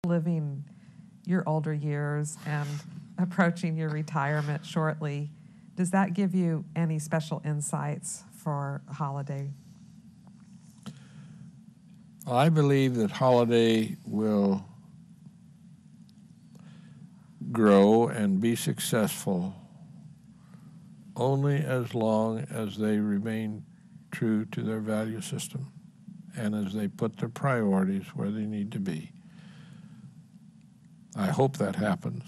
living your older years and approaching your retirement shortly, does that give you any special insights for holiday? I believe that holiday will grow and be successful only as long as they remain true to their value system and as they put their priorities where they need to be. I hope that happens,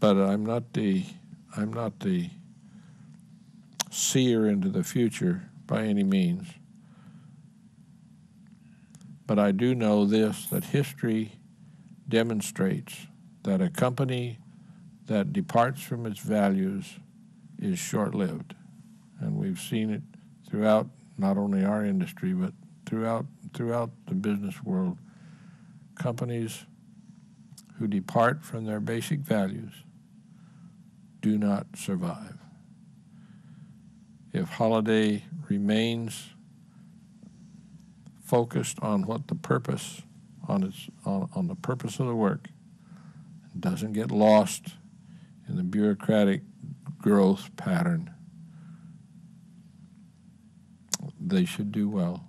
but I'm not the seer into the future by any means. But I do know this, that history demonstrates that a company that departs from its values is short-lived. And we've seen it throughout not only our industry, but throughout the business world. Companies who depart from their basic values do not survive. If Holiday remains focused on what the purpose, on the purpose of the work, and doesn't get lost in the bureaucratic growth pattern, they should do well.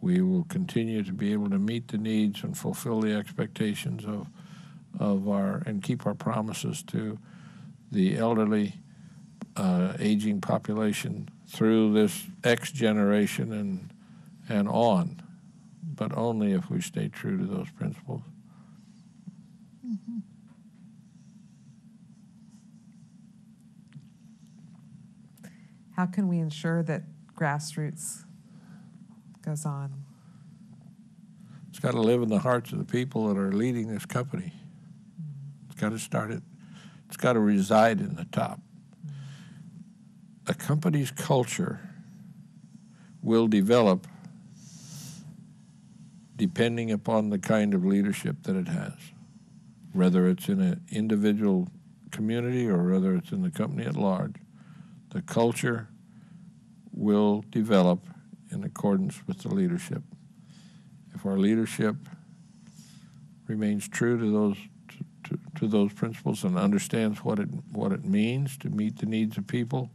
We will continue to be able to meet the needs and fulfill the expectations of our, and keep our promises to the elderly, aging population through this X generation and on, but only if we stay true to those principles. Mm-hmm. How can we ensure that grassroots goes on? It's got to live in the hearts of the people that are leading this company. It's got to start it. It's got to reside in the top. A company's culture will develop depending upon the kind of leadership that it has, whether it's in an individual community or whether it's in the company at large. The culture will develop in accordance with the leadership. If our leadership remains true to those principles and understands what it means to meet the needs of people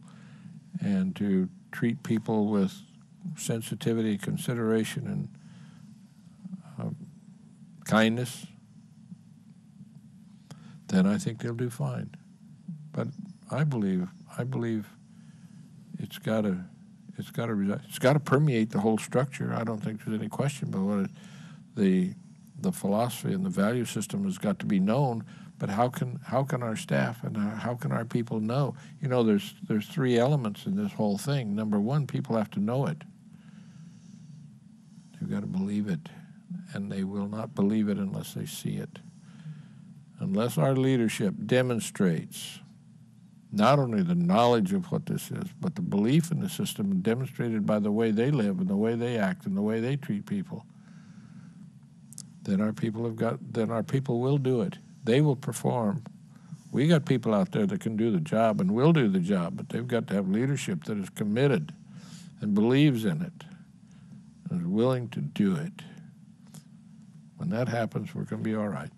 and to treat people with sensitivity, consideration, and kindness, then I think they'll do fine. But I believe it's got to permeate the whole structure. I don't think there's any question about the philosophy and the value system has got to be known. But how can our staff and how can our people know? You know, there's three elements in this whole thing. Number one, people have to know it. They've got to believe it, and they will not believe it unless they see it. Unless our leadership demonstrates not only the knowledge of what this is, but the belief in the system demonstrated by the way they live and the way they act and the way they treat people, then our people will do it. They will perform. We got people out there that can do the job and will do the job, but they've got to have leadership that is committed and believes in it and is willing to do it. When that happens, we're going to be all right.